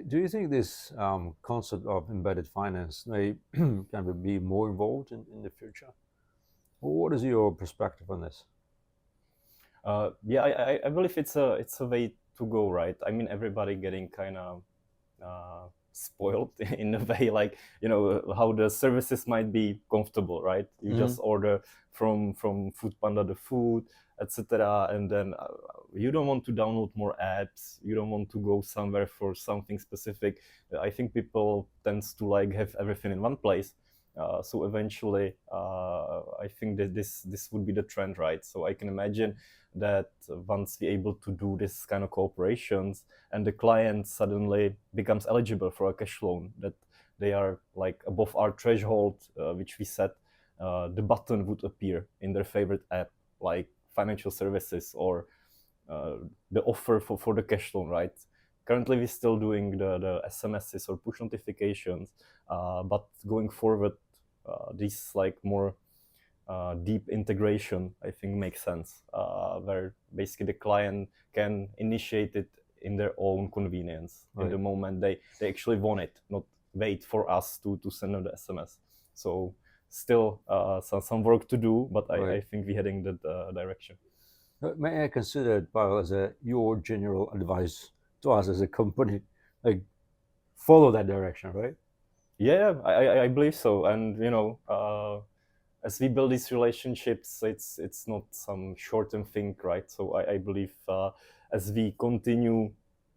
do you think this concept of embedded finance may kind of be more involved in the future? What is your perspective on this? Yeah, I believe it's a way to go, right? I mean, everybody getting kind of spoiled in a way, like how the services might be comfortable, right? You just order from Food Panda the food, etc., and then you don't want to download more apps. You don't want to go somewhere for something specific. I think people tends to like have everything in one place. So eventually, I think that this would be the trend, right? So I can imagine that once we're able to do this kind of cooperations and the client suddenly becomes eligible for a cash loan, that they are like above our threshold, which we set, the button would appear in their favorite app, like financial services or the offer for the cash loan, right? Currently, we're still doing the SMSs or push notifications, but going forward, these like more deep integration, I think, makes sense, where basically the client can initiate it in their own convenience in the moment they actually want it, not wait for us to send them the SMS. So still some work to do, but I think we're heading that direction. May I consider it, Pavel, as your general advice to us as a company, like follow that direction, right? Yeah, I believe so. And as we build these relationships, it's not some short-term thing, right? So I believe as we continue,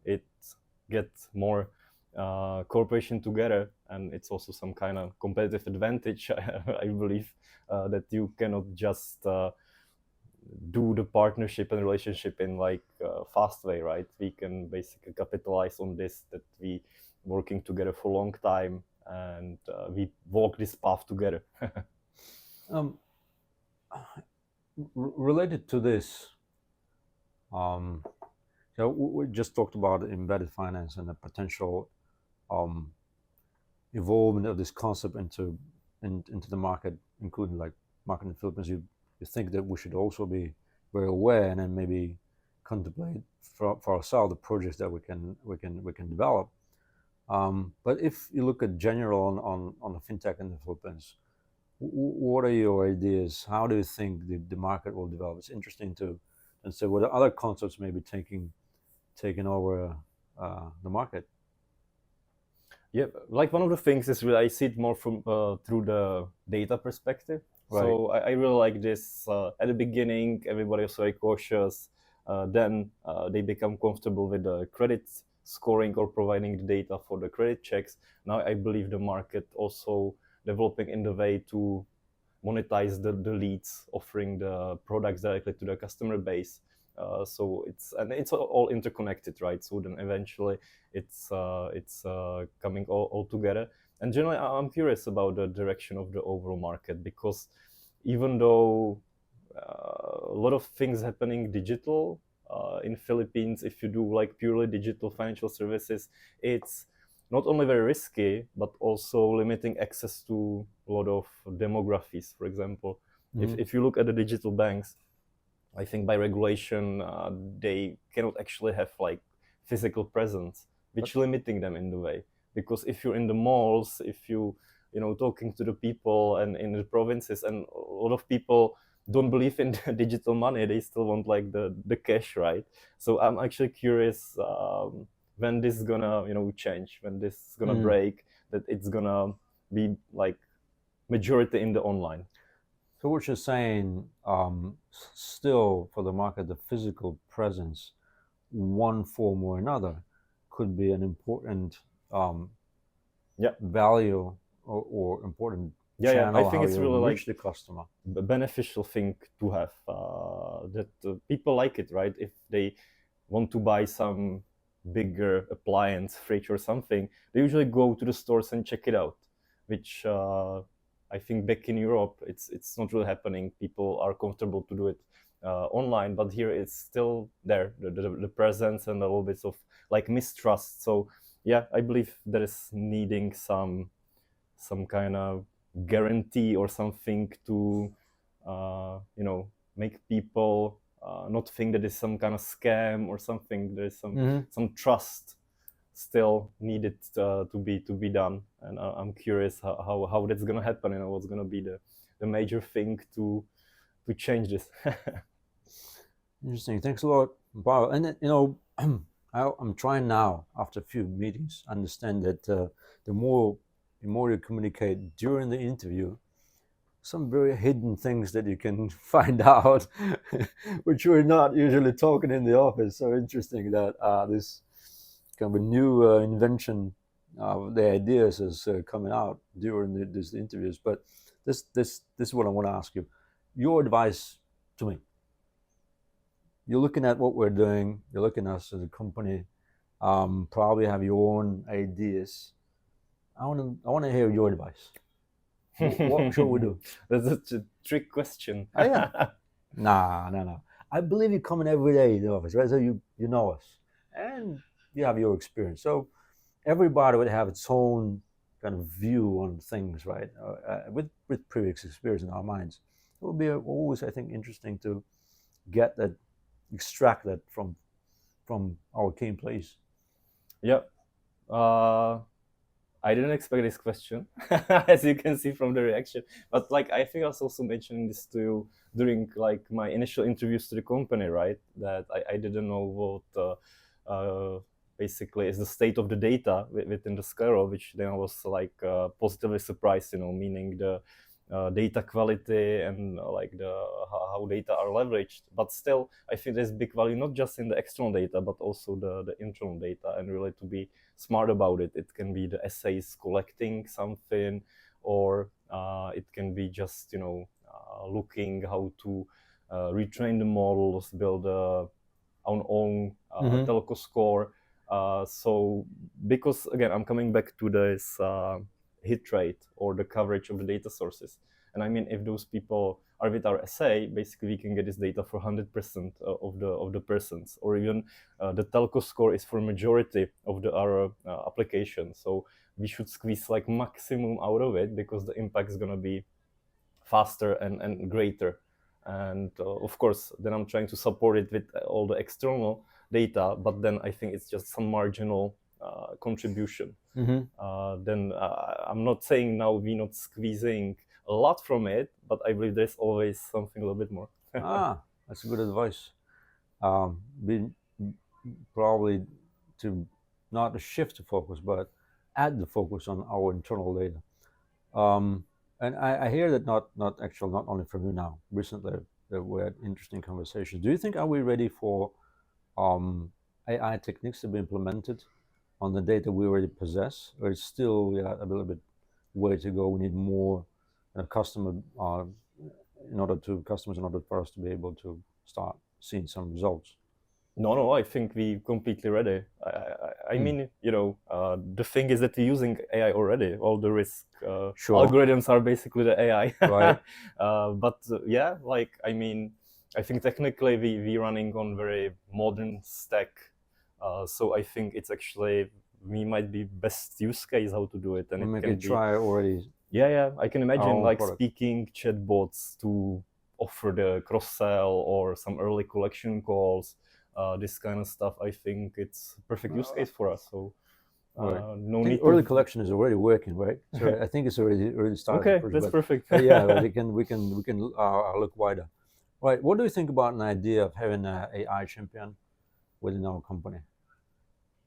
it gets more cooperation together, and it's also some kind of competitive advantage. I believe that you cannot just do the partnership and relationship in like a fast way, right? We can basically capitalize on this, that we working together for a long time, and we walk this path together. Related to this, so we just talked about embedded finance and the potential evolvement of this concept into the market, including like market in the Philippines. You think that we should also be very aware and then maybe contemplate for ourselves the projects that we can develop. But if you look at general on the fintech in the Philippines, what are your ideas? How do you think the market will develop? It's interesting to and so what other concepts may be taking over the market. Yeah, like one of the things is really I see it more from through the data perspective. Right. So I really like this. At the beginning, everybody was very cautious. Then they become comfortable with the credit scoring or providing the data for the credit checks. Now I believe the market also developing in the way to monetize the leads, offering the products directly to the customer base. So it's all interconnected, right? So then eventually it's coming all together. And generally, I'm curious about the direction of the overall market, because even though a lot of things happening digital in Philippines, if you do like purely digital financial services, it's not only very risky, but also limiting access to a lot of demographies. For example, if you look at the digital banks, I think by regulation they cannot actually have like physical presence, which limiting them in the way. Because if you're in the malls, if you talking to the people and in the provinces, and a lot of people don't believe in digital money, they still want like the cash, right? So I'm actually curious when this is gonna change, when this is gonna break, that it's gonna be like majority in the online. So what you're saying, still for the market, the physical presence, one form or another, could be an important value or important channel. I think it's really reach like the customer. A beneficial thing to have. That people like it, right? If they want to buy some bigger appliance, fridge or something, they usually go to the stores and check it out, which I think back in Europe, it's not really happening. People are comfortable to do it online, but here it's still there, the presence and a little bit of like mistrust. So yeah, I believe there is needing some kind of guarantee or something to make people not think that it's some kind of scam or something. There's some trust still needed to be done, and I'm curious how that's gonna happen. What's gonna be the major thing to change this. Interesting. Thanks a lot, Pavel. And I'm trying now, after a few meetings, understand that the more you communicate during the interview, some very hidden things that you can find out, which we're not usually talking in the office. So interesting that this kind of a new invention of the ideas is coming out during these interviews. But this is what I want to ask you. Your advice to me. You're looking at what we're doing. You're looking at us as a company. Probably have your own ideas. I want to hear your advice. What should we do? That's a trick question. Oh, yeah. No. I believe you come in every day in the office, right? So you know us, and you have your experience. So everybody would have its own kind of view on things, right? With previous experience in our minds, it would be always, I think, interesting to get that, extract that from our key employees. Yeah. I didn't expect this question, as you can see from the reaction. But like, I think I was also mentioning this to you during like my initial interviews to the company, right? That I didn't know what basically is the state of the data within the Skyro, which then I was like positively surprised, meaning the data quality and like how data are leveraged. But still, I think there's big value not just in the external data, but also the internal data, and really to be smart about it. It can be the essays collecting something, or it can be just looking how to retrain the models, build our own telco score. So because again, I'm coming back to this hit rate or the coverage of the data sources. And I mean, if those people are with our SA, basically we can get this data for 100% of the persons, or even the telco score is for majority of our application. So we should squeeze like maximum out of it, because the impact is going to be faster and greater. And of course, then I'm trying to support it with all the external data, but then I think it's just some marginal contribution. Then I'm not saying now we're not squeezing a lot from it, but I believe there's always something a little bit more. That's good advice. Probably to not shift the focus, but add the focus on our internal data. And I hear that not only from you now. Recently, that we had interesting conversations. Do you think, are we ready for AI techniques to be implemented on the data we already possess, or it's still a little bit way to go? We need more customers in order for us to be able to start seeing some results. No, I think we're completely ready. I mean, the thing is that we're using AI already. All the risk algorithms are basically the AI. Right. But yeah, like, I mean, I think technically we're running on very modern stack. So I think it's actually, we might be best use case how to do it. And it can try already. Yeah, I can imagine like speaking chatbots to offer the cross-sell or some early collection calls. This kind of stuff, I think it's a perfect use case for us. So no need. Early collection is already working, right? So I think it's already started. Okay, that's perfect. Yeah, but we can look wider. Right. What do you think about an idea of having an AI champion within our company?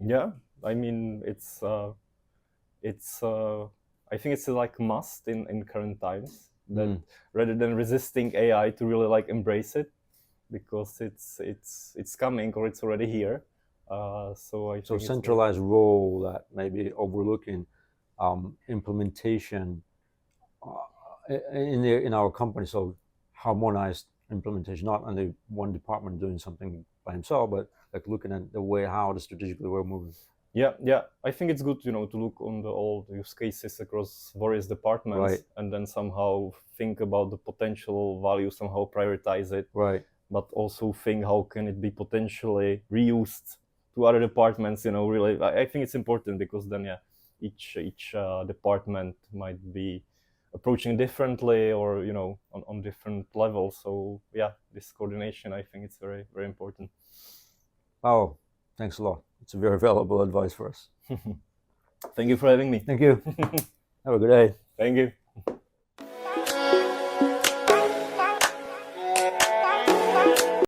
Yeah, I mean, it's I think it's like must in current times, that rather than resisting AI, to really like embrace it, because it's coming, or it's already here. So I think centralized role that maybe overlooking implementation in our company. So harmonized implementation, not only one department doing something by himself, but like looking at the way how the strategically we're moving. Yeah. I think it's good, to look on all the use cases across various departments, right, and then somehow think about the potential value, somehow prioritize it, right, but also think how can it be potentially reused to other departments. Really, I think it's important, because then each department might be approaching differently, or on different levels. So yeah, this coordination, I think it's very, very important. Oh, thanks a lot. it's a very valuable advice for us. Thank you for having me. Thank you. Have a good day. Thank you.